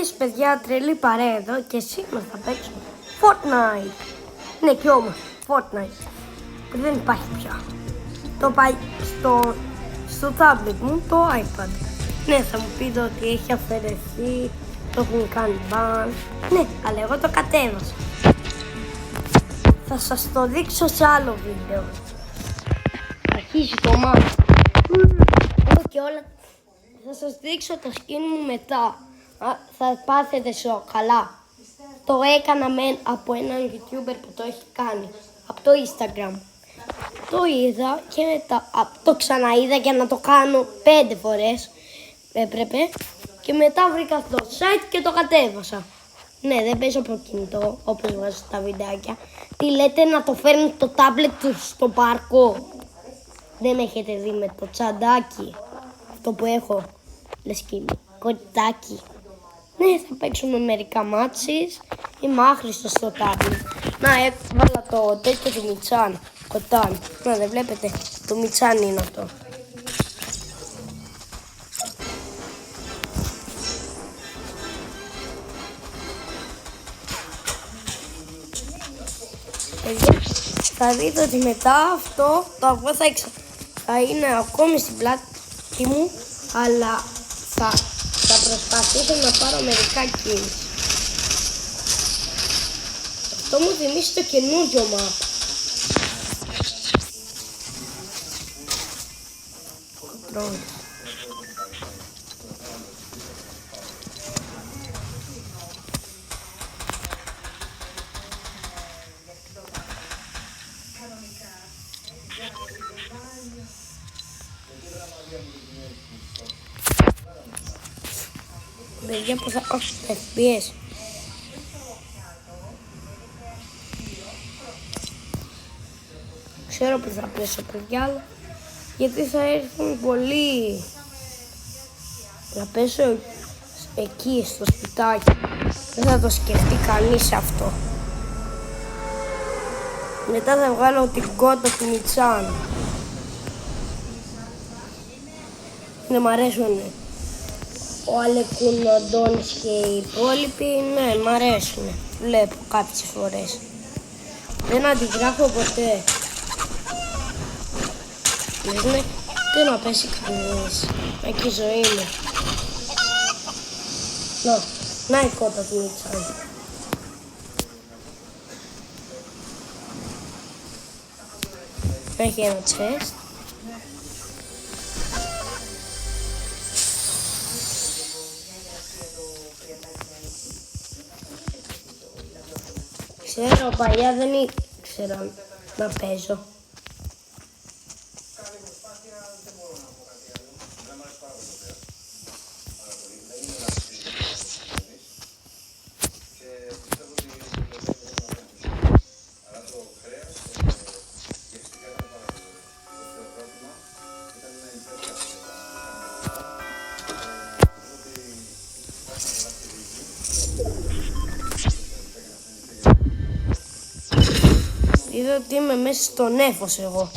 Γεια παιδιά, τρελή παρέα εδώ και σήμερα θα παίξουμε Fortnite. Ναι και όμως Fortnite που δεν υπάρχει πια. Το πάει στο tablet μου, το iPad. Ναι, θα μου πείτε ότι έχει αφαιρεθεί, το έχουν κάνει ban. Ναι, αλλά εγώ το κατέβασα. Θα σας το δείξω σε άλλο βίντεο. Αρχίζει το μάτι. Και όλα. Θα σας δείξω το skin μου μετά. Θα πάθετε καλά. Το έκανα από έναν YouTuber που το έχει κάνει. Από το Instagram. Το είδα και μετά το ξαναείδα για να το κάνω 5 φορές. Έπρεπε. Και μετά βρήκα αυτό το site και το κατέβασα. Ναι, δεν παίζω από κινητό όπως βάζω στα βιντεάκια. Τι λέτε, να το φέρνει το tablet στο πάρκο? Δεν έχετε δει με το τσαντάκι αυτό που έχω? Λες και κοτάκι. Ναι, θα παίξουμε μερικά μάτσις. Είμαι άχρηστος στο tablet. Να, έβαλα το τέτοιο του Μιτσάν. Κοτάν. Να, δεν βλέπετε? Το Μιτσάν είναι αυτό. Θα δείτε ότι μετά αυτό το αυγό θα είναι ακόμη στην πλάτη μου, αλλά θα προσπαθήσω να πάρω μερικά kills. Αυτό μου θυμίζει το καινούριο map. Παιδιά που θα... FPS. Ξέρω που θα πέσω παιδιά, γιατί θα έρθουν πολλοί. Να πέσω εκεί στο σπιτάκι. Δεν θα το σκεφτεί κανείς αυτό. Μετά θα βγάλω την κότα του Μιτσάν. Ναι, μ' αρέσουν. Ο Αλεκούν, ο Αντώνης και οι υπόλοιποι, ναι, μ' αρέσουν. Βλέπω κάποιες φορές. Δεν αντιγράφω ποτέ. Λες, τι να πέσει κανείς. Εκεί η ζωή μου. Να η κότα του Μιτσάν. Έχει ένα chest. Ξέρω, παλιά δεν ήξερα να παίζω. Είδα ότι είμαι μέσα στο νέφος εγώ.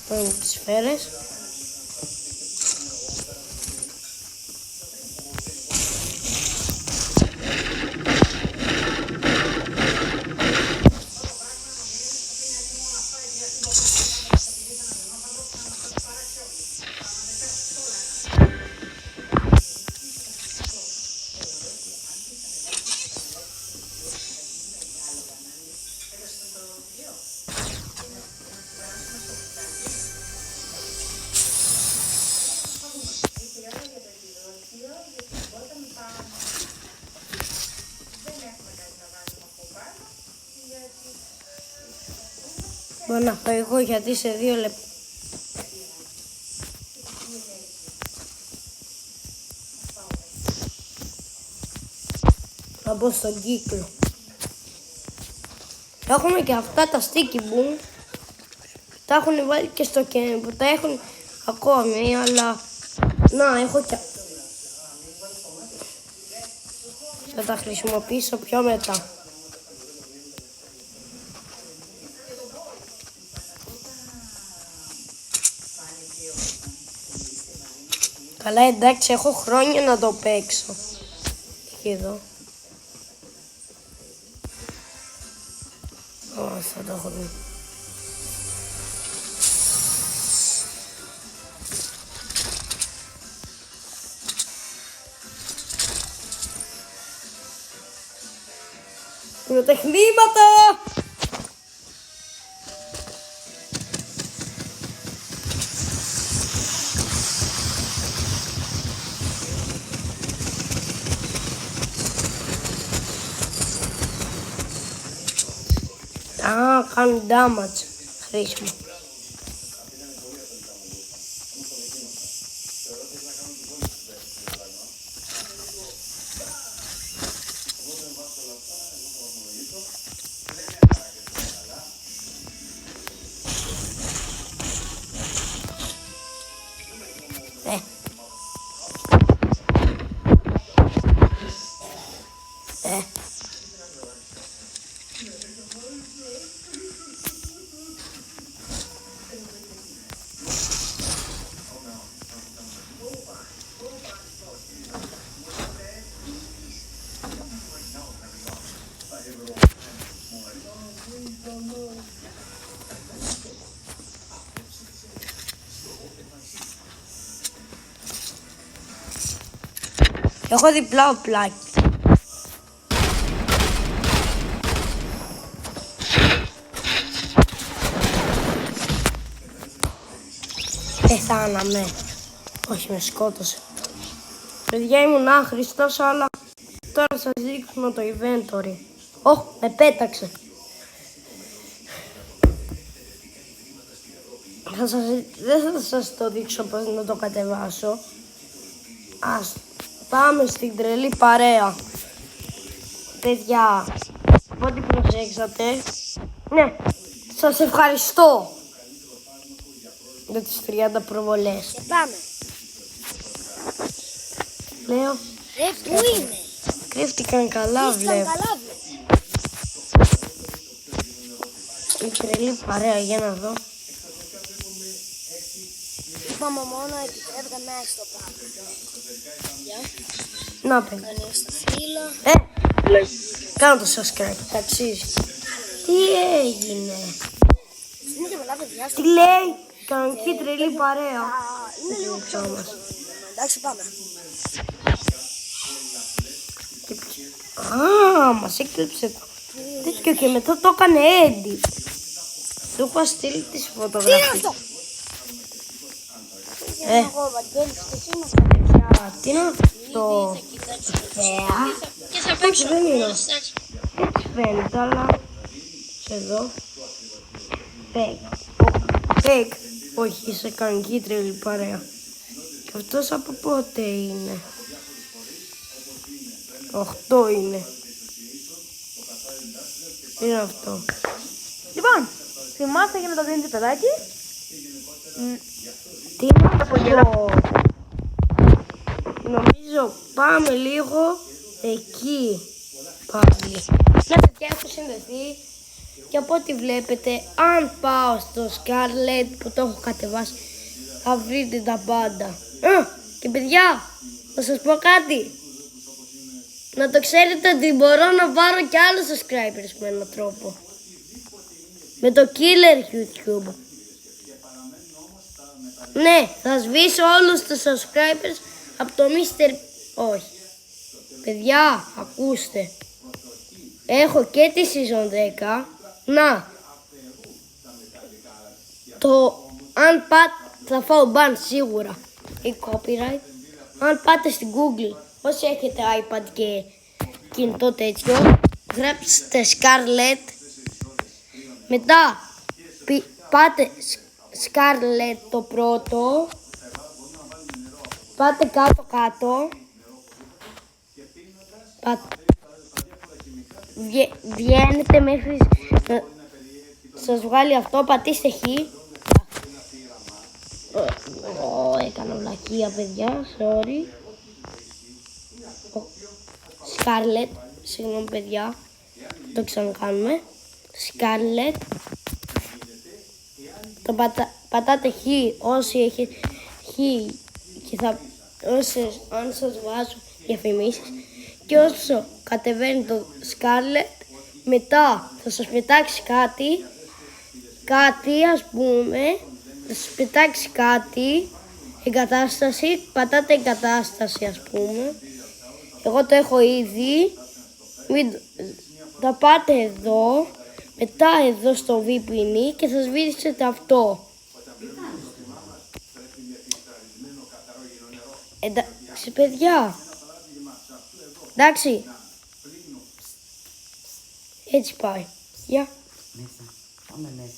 Παίρνω τις σφαίρες. Μπορώ να πω εγώ γιατί σε 2 λεπτά. Να μπω στον κύκλο. Έχουμε και αυτά τα sticky boom. Τα έχουν βάλει και στο κέντρο που τα έχουν ακόμη, αλλά να έχω και... Θα τα χρησιμοποιήσω πιο μετά. Καλά, εντάξει, έχω χρόνια να το παίξω. Και εδώ. Θα το έχω δει. Με τα χρήματα! Κάνει damage. Χρήσιμο. Έχω διπλά οπλάκι. Πεθάναμε. Όχι, με σκότωσε. Παιδιά, ήμουν άχρηστος, αλλά τώρα σας δείχνω το inventory. Με πέταξε. Δεν θα σας το δείξω πώς να το κατεβάσω. Ας πάμε στην τρελή παρέα. Παιδιά, ό,τι προσέξατε. Ναι, σας ευχαριστώ για τις 30 προβολές. Πάμε. Λέω. Πού είναι? Κρύφτηκαν καλά, βλέπω. Η τρελή παρέα, για να δω. Είπαμε μόνο επιτρέπεται μέσα στο πάνω. Να παι. Κανείς το φίλο. Κάνω το subscribe, ταξίζει. Τι έγινε? Είναι και πολλά παιδιά. Τι λέει? Κανονική τρελή παρέα. Είναι λίγο πιο μας. Εντάξει, πάμε. Μας έκλειψε το τέτοιο και μετά το έκανε edit. Του έχω στείλει τις φωτογραφίες. Τι είναι αυτό? Εγώ, Βαγγέλης, και εσύ είμαστε παιδιά. Τι είναι αυτό? Και θα παίξω. Δεν είναι. Έτσι φαίνεται, αλλά εδώ. Fake. Όχι, σε κανονική τρελή παρέα. Και αυτός από πότε είναι? 8 είναι. Τι είναι αυτό? Λοιπόν, θυμάστε για να το δίνετε παιδάκι. Τι είναι αυτό? Νομίζω πάμε λίγο εκεί πάλι. Ναι, παιδιά, έχω συνδεθεί. Και από ό,τι βλέπετε, αν πάω στο Scarlet που το έχω κατεβάσει, θα βρείτε τα πάντα. Και παιδιά, θα σας πω κάτι. Να το ξέρετε ότι μπορώ να πάρω και άλλους subscribers με έναν τρόπο. Με το Killer YouTube. Ναι, θα σβήσω όλους τους subscribers από το Mr. Όχι. Παιδιά, ακούστε. Έχω και τη Season 10. Να. Αν πάτε, θα φάω ban σίγουρα. Ή copyright. Αν πάτε στην Google, όσοι έχετε iPad και κινητό τέτοιο, γράψτε Scarlet. Μετά πάτε Scarlet το πρώτο. Πάτε κάτω. Βγαίνετε μέχρι να σας βγάλει αυτό. Πατήστε Χ. Έκανα βλακεία, παιδιά. Sorry. Scarlet. Συγγνώμη, παιδιά. Το ξανακάνουμε. Scarlet. Το πατάτε Χ όσοι έχετε Χ και θα αν σας βάζω διαφημίσεις και όσο κατεβαίνει το Scarlet, μετά θα σας πετάξει κάτι ας πούμε, θα σας πετάξει κάτι, εγκατάσταση, πατάτε εγκατάσταση ας πούμε. Εγώ το έχω ήδη, θα πάτε εδώ, μετά εδώ στο VPN και θα σβήσετε αυτό. Εντάξει παιδιά, εντάξει, έτσι πάει, γεια. Μέσα. Πάμε μέσα.